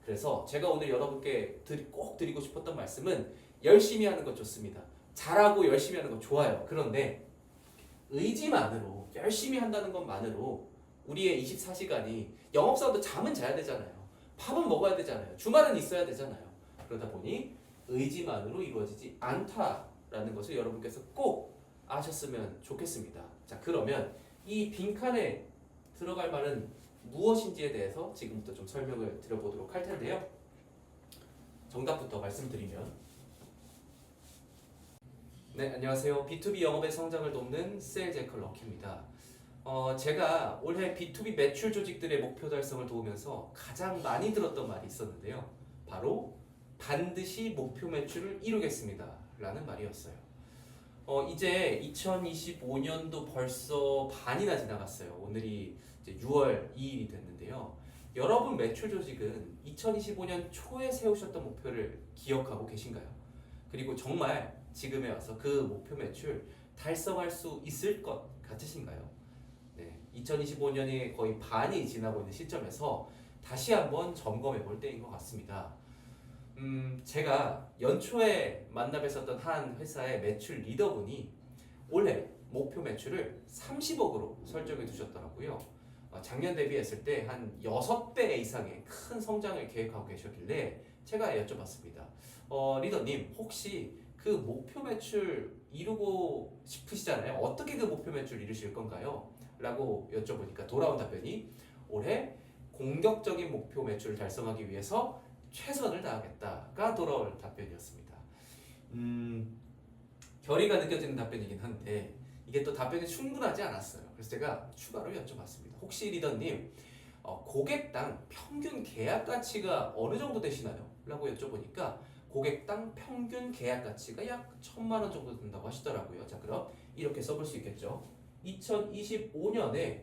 그래서 제가 오늘 여러분께 꼭 드리고 싶었던 말씀은 열심히 하는 것 좋습니다. 잘하고 열심히 하는 거 좋아요. 그런데 의지만으로 열심히 한다는 것만으로 우리의 24시간이 영업사원도 잠은 자야 되잖아요. 밥은 먹어야 되잖아요. 주말은 있어야 되잖아요. 그러다 보니 의지만으로 이루어지지 않다라는 것을 여러분께서 꼭 아셨으면 좋겠습니다. 자, 그러면 이 빈칸에 들어갈 말은 무엇인지에 대해서 지금부터 좀 설명을 드려보도록 할 텐데요. 정답부터 말씀드리면, 네, 안녕하세요. B2B 영업의 성장을 돕는 세일즈 앵커 럭키입니다. 제가 올해 B2B 매출 조직들의 목표 달성을 도우면서 가장 많이 들었던 말이 있었는데요. 바로 반드시 목표 매출을 이루겠습니다 라는 말이었어요. 이제 2025년도 벌써 반이나 지나갔어요. 오늘이 이제 6월 2일이 됐는데요. 여러분 매출 조직은 2025년 초에 세우셨던 목표를 기억하고 계신가요? 그리고 정말 지금에 와서 그 목표 매출 달성할 수 있을 것 같으신가요? 네, 2025년이 거의 반이 지나고 있는 시점에서 다시 한번 점검해 볼 때인 것 같습니다. 제가 연초에 만나 뵀었던 한 회사의 매출 리더분이 올해 목표 매출을 30억으로 설정해 두셨더라고요. 작년 대비했을 때 한 6배 이상의 큰 성장을 계획하고 계셨길래 제가 여쭤봤습니다. 리더님, 혹시 그 목표 매출 이루고 싶으시잖아요. 어떻게 그 목표 매출 이루실 건가요? 라고 여쭤보니까 돌아온 답변이 올해 공격적인 목표 매출을 달성하기 위해서 최선을 다하겠다가 돌아올 답변이었습니다. 결의가 느껴지는 답변이긴 한데 이게 또 답변이 충분하지 않았어요. 그래서 제가 추가로 여쭤봤습니다. 혹시 리더님, 고객당 평균 계약 가치가 어느 정도 되시나요? 라고 여쭤보니까 고객당 평균 계약 가치가 약 1,000만 원 정도 된다고 하시더라고요. 자, 그럼 이렇게 써볼 수 있겠죠. 2025년에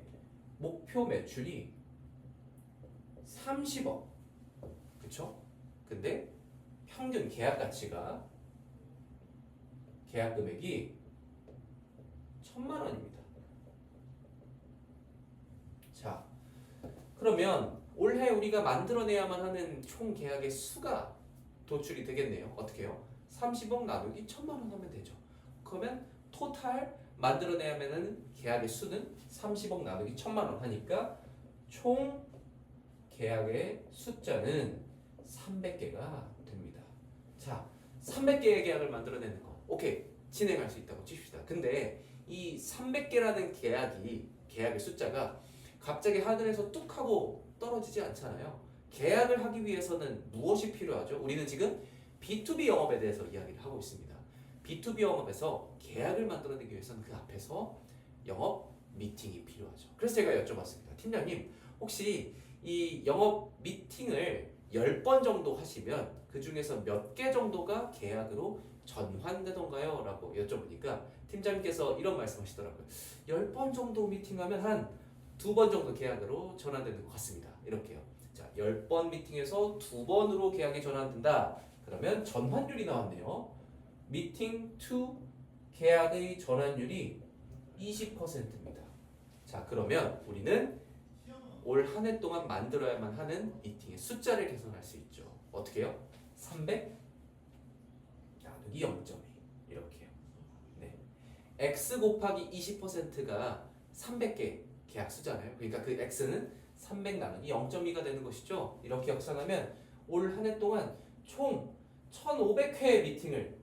목표 매출이 30억, 그쵸? 근데 평균 계약 가치가, 계약 금액이 1,000만 원입니다. 자, 그러면 올해 우리가 만들어내야만 하는 총 계약의 수가 도출이 되겠네요. 어떻게 해요? 30억 나누기 1,000만 원 하면 되죠. 그러면 토탈 만들어내야만 하는 계약의 수는 30억 나누기 1,000만 원 하니까 총 계약의 숫자는 300개가 됩니다. 자, 300개의 계약을 만들어내는 거, 오케이, 진행할 수 있다고 칩시다. 근데 이 300개라는 계약의 숫자가 갑자기 하늘에서 뚝 하고 떨어지지 않잖아요. 계약을 하기 위해서는 무엇이 필요하죠? 우리는 지금 B2B 영업에 대해서 이야기를 하고 있습니다. B2B 영업에서 계약을 만들어내기 위해서는 그 앞에서 영업 미팅이 필요하죠. 그래서 제가 여쭤봤습니다. 팀장님, 혹시 이 영업 미팅을 10번 정도 하시면 그 중에서 몇 개 정도가 계약으로 전환되던가요? 라고 여쭤보니까 팀장님께서 이런 말씀하시더라고요. 10번 정도 미팅하면 한 2번 정도 계약으로 전환되는 것 같습니다. 이렇게요. 자, 10번 미팅에서 2번으로 계약이 전환된다. 그러면 전환율이 나왔네요. 미팅 to 계약의 전환율이 20%입니다. 자, 그러면 우리는 올 한 해 동안 만들어야만 하는 미팅의 숫자를 계산할 수 있죠. 어떻게 해요? 300 나누기 0.2 이렇게요. 네. x 곱하기 20%가 300개 계약 수잖아요. 그러니까 그 x는 300 나누기 0.2가 되는 것이죠. 이렇게 역산하면 올 한 해 동안 총 1,500회의 미팅을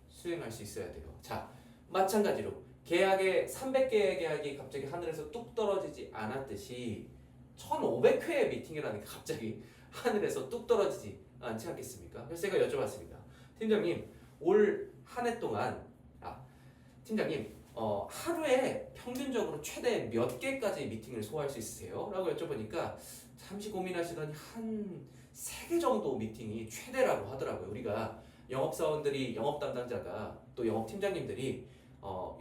수행할 수 있어야 돼요. 자, 마찬가지로 계약의 300개의 계약이 갑자기 하늘에서 뚝 떨어지지 않았듯이 1,500회의 미팅이라는 게 갑자기 하늘에서 뚝 떨어지지 않지 않겠습니까? 그래서 제가 여쭤봤습니다. 팀장님, 올 한 해 동안 팀장님, 하루에 평균적으로 최대 몇 개까지 미팅을 소화할 수 있으세요? 라고 여쭤보니까 잠시 고민하시더니 한 3개 정도 미팅이 최대라고 하더라고요. 우리가 영업사원들이, 영업 담당자가 또 영업팀장님들이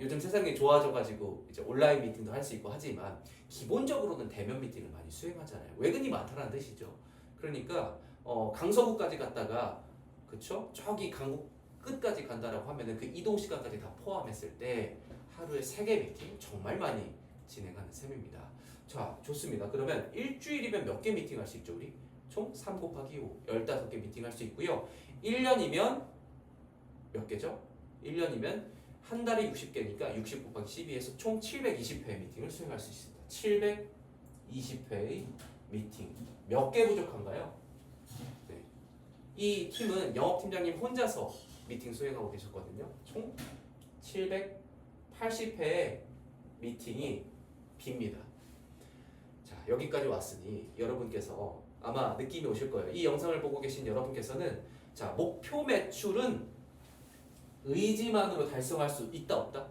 요즘 세상이 좋아져가지고 이제 온라인 미팅도 할 수 있고 하지만 기본적으로는 대면 미팅을 많이 수행하잖아요. 외근이 많다는 뜻이죠. 그러니까 강서구까지 갔다가, 그쵸? 저기 강북 끝까지 간다라고 하면은 그 이동 시간까지 다 포함했을 때 하루에 3개 미팅 정말 많이 진행하는 셈입니다. 자, 좋습니다. 그러면 일주일이면 몇 개 미팅 할 수 있죠, 우리? 총 3 곱하기 5, 15개 미팅 할 수 있고요. 1년이면 몇 개죠? 1년이면 한 달에 60개니까 60 곱하기 12에서 총 720회의 미팅을 수행할 수 있습니다. 720회의 미팅. 몇 개 부족한가요? 네. 이 팀은 영업팀장님 혼자서 미팅 수행하고 계셨거든요. 총 780회의 미팅이 빕니다. 자, 여기까지 왔으니 여러분께서 아마 느낌이 오실 거예요. 이 영상을 보고 계신 여러분께서는 자, 목표 매출은 의지만으로 달성할 수 있다 없다?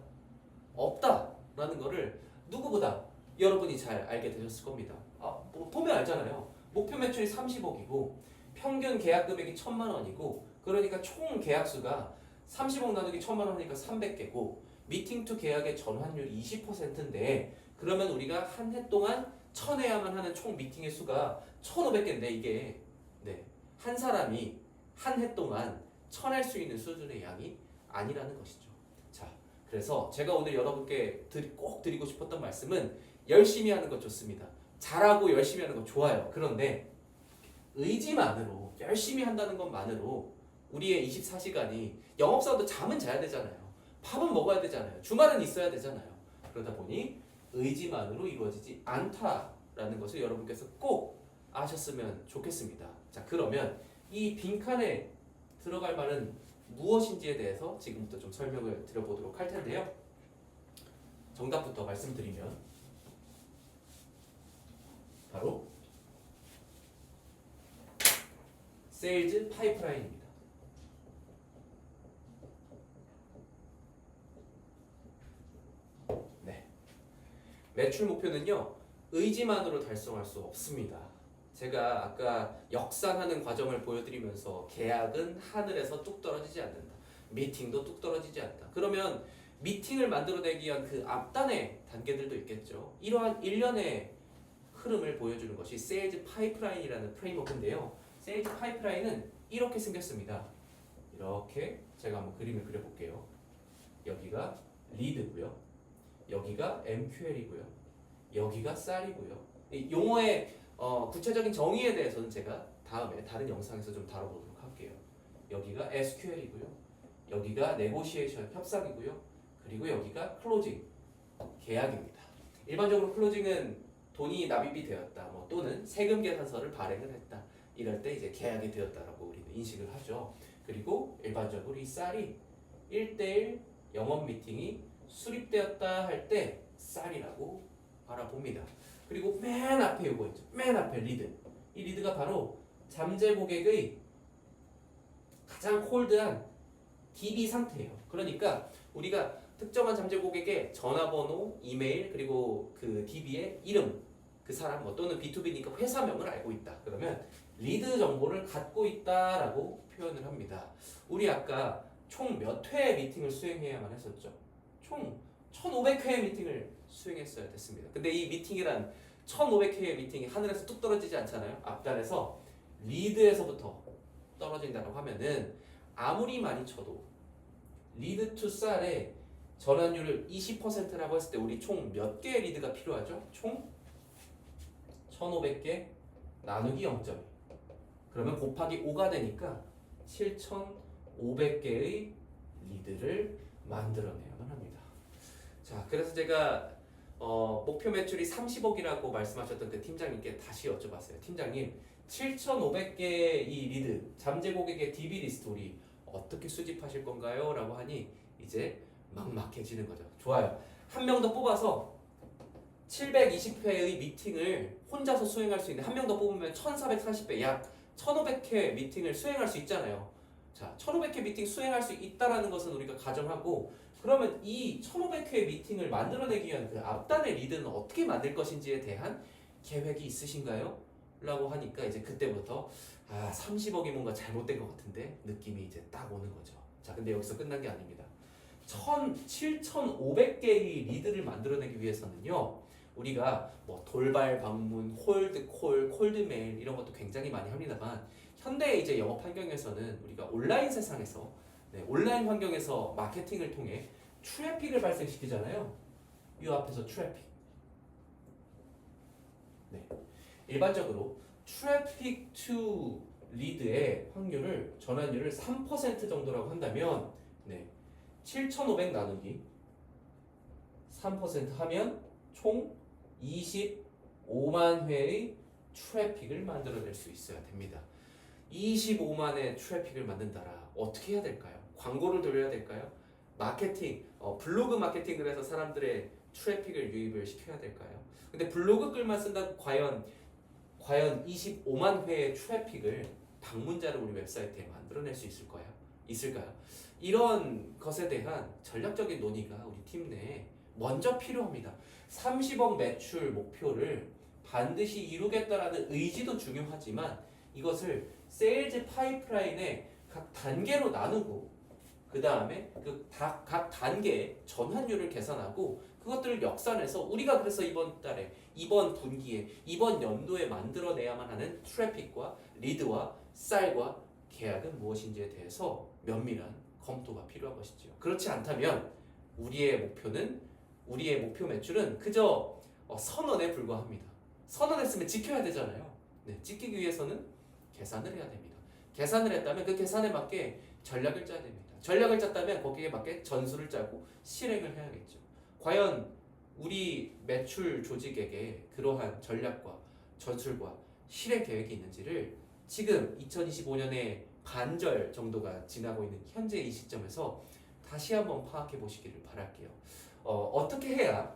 없다라는 거를 누구보다 여러분이 잘 알게 되셨을 겁니다. 뭐 보면 알잖아요. 목표 매출이 30억이고 평균 계약 금액이 1,000만 원이고 그러니까 총 계약수가 30억 나누기 1,000만 원이니까 300개고 미팅 투 계약의 전환율이 20%인데 그러면 우리가 한 해 동안 쳐내야만 하는 총 미팅의 수가 1,500개인데 이게 네, 한 사람이 한 해 동안 쳐낼 수 있는 수준의 양이 아니라는 것이죠. 자, 그래서 제가 오늘 여러분께 꼭 드리고 싶었던 말씀은 열심히 하는 것 좋습니다. 잘하고 열심히 하는 것 좋아요. 그런데 의지만으로 열심히 한다는 것만으로 우리의 24시간이 영업사원도 잠은 자야 되잖아요. 밥은 먹어야 되잖아요. 주말은 있어야 되잖아요. 그러다 보니 의지만으로 이루어지지 않다라는 것을 여러분께서 꼭 아셨으면 좋겠습니다. 자, 그러면 이 빈칸에 들어갈 말은 무엇인지에 대해서 지금부터 좀 설명을 드려보도록 할 텐데요. 정답부터 말씀드리면 바로 세일즈 파이프라인입니다. 네. 매출 목표는요, 의지만으로 달성할 수 없습니다. 제가 아까 역산하는 과정을 보여드리면서 계약은 하늘에서 뚝 떨어지지 않는다. 미팅도 뚝 떨어지지 않다. 그러면 미팅을 만들어내기 위한 그 앞단의 단계들도 있겠죠. 이러한 일련의 흐름을 보여주는 것이 세일즈 파이프라인이라는 프레임워크인데요. 세일즈 파이프라인은 이렇게 생겼습니다. 이렇게 제가 한번 그림을 그려볼게요. 여기가 리드고요. 여기가 MQL이고요. 여기가 쌀이고요. 이 용어의 구체적인 정의에 대해서는 제가 다음에 다른 영상에서 좀 다뤄보도록 할게요. 여기가 SQL이고요. 여기가 네고시에이션 협상이고요. 그리고 여기가 클로징 계약입니다. 일반적으로 클로징은 돈이 납입이 되었다, 또는 세금 계산서를 발행을 했다. 이럴 때 이제 계약이 되었다라고 우리는 인식을 하죠. 그리고 일반적으로 이 쌀이 1대1 영업 미팅이 수립되었다 할 때 쌀이라고 알아봅니다. 그리고 맨 앞에 이거 있죠. 맨 앞에 리드. 이 리드가 바로 잠재 고객의 가장 콜드한 DB 상태예요. 그러니까 우리가 특정한 잠재 고객의 전화번호, 이메일, 그리고 그 DB의 이름, 그 사람 또는 B2B니까 회사명을 알고 있다. 그러면 리드 정보를 갖고 있다라고 표현을 합니다. 우리 아까 총 몇 회의 미팅을 수행해야만 했었죠? 총 1,500회의 미팅을 수행했어야 됐습니다. 근데 이 미팅이란 1,500회의 미팅이 하늘에서 뚝 떨어지지 않잖아요. 앞단에서 리드에서부터 떨어진다고 하면은 아무리 많이 쳐도 리드 투 쌀의 전환율을 20%라고 했을 때 우리 총 몇 개의 리드가 필요하죠? 총 1,500개 나누기 0.2. 그러면 곱하기 5가 되니까 7,500개의 리드를 만들어내야만 합니다. 자, 그래서 제가 목표 매출이 30억이라고 말씀하셨던 그 팀장님께 다시 여쭤봤어요. 팀장님, 7,500개의 이 리드, 잠재 고객의 DB 리스트 우리 어떻게 수집하실 건가요? 라고 하니 이제 막막해지는 거죠. 좋아요. 한 명 더 뽑아서 720회의 미팅을 혼자서 수행할 수 있는 한 명 더 뽑으면 1440회, 약 1500회 미팅을 수행할 수 있잖아요. 자, 1500회 미팅 수행할 수 있다라는 것은 우리가 가정하고, 그러면 이 1500회 미팅을 만들어내기 위한 그 앞단의 리드는 어떻게 만들 것인지에 대한 계획이 있으신가요? 라고 하니까 이제 그때부터 30억이 뭔가 잘못된 것 같은데 느낌이 이제 딱 오는 거죠. 자, 근데 여기서 끝난 게 아닙니다. 7,500개의 리드를 만들어내기 위해서는요, 우리가 돌발 방문, 콜드콜, 콜드메일 이런 것도 굉장히 많이 합니다만, 현대의 이제 영업 환경에서는 우리가 온라인 세상에서 온라인 환경에서 마케팅을 통해 트래픽을 발생시키잖아요. 이 앞에서 트래픽. 일반적으로 트래픽 투 리드의 확률을 전환율을 3% 정도라고 한다면 네. 7,500 나누기 3% 하면 총 25만 회의 트래픽을 만들어낼 수 있어야 됩니다. 25만의 트래픽을 만든다라 어떻게 해야 될까요? 광고를 돌려야 될까요? 마케팅, 블로그 마케팅을 해서 사람들의 트래픽을 유입을 시켜야 될까요? 근데 블로그 글만 쓴다고 과연 25만 회의 트래픽을 방문자를 우리 웹사이트에 만들어낼 수 있을까요? 이런 것에 대한 전략적인 논의가 우리 팀 내에 먼저 필요합니다. 30억 매출 목표를 반드시 이루겠다라는 의지도 중요하지만 이것을 세일즈 파이프라인의 각 단계로 나누고 그 다음에 각 단계의 전환율을 계산하고 그것들을 역산해서 우리가 그래서 이번 달에 이번 분기에 이번 연도에 만들어내야만 하는 트래픽과 리드와 쌀과 계약은 무엇인지에 대해서 면밀한 검토가 필요한 것이죠. 그렇지 않다면 우리의 목표 매출은 그저 선언에 불과합니다. 선언했으면 지켜야 되잖아요. 네, 지키기 위해서는 계산을 해야 됩니다. 계산을 했다면 그 계산에 맞게 전략을 짜야 됩니다. 전략을 짰다면 거기에 맞게 전술을 짜고 실행을 해야겠죠. 과연 우리 매출 조직에게 그러한 전략과 전술과 실행 계획이 있는지를 지금 2025년의 반절 정도가 지나고 있는 현재 이 시점에서 다시 한번 파악해 보시기를 바랄게요. 어떻게 해야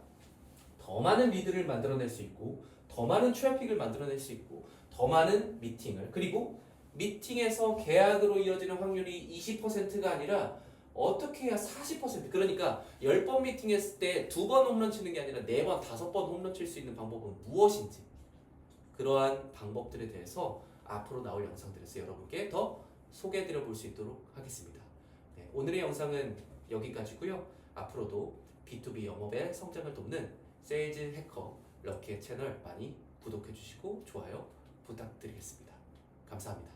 더 많은 리드를 만들어낼 수 있고 더 많은 트래픽을 만들어낼 수 있고 더 많은 미팅을 그리고 미팅에서 계약으로 이어지는 확률이 20%가 아니라 어떻게 해야 40% 그러니까 10번 미팅했을 때 2번 홈런 치는 게 아니라 4번, 5번 홈런 칠 수 있는 방법은 무엇인지 그러한 방법들에 대해서 앞으로 나올 영상들에서 여러분께 더 소개해드려 볼 수 있도록 하겠습니다. 네, 오늘의 영상은 여기까지고요. 앞으로도 B2B 영업의 성장을 돕는 세일즈 해커 럭키의 채널 많이 구독해 주시고 좋아요 부탁드리겠습니다. 감사합니다.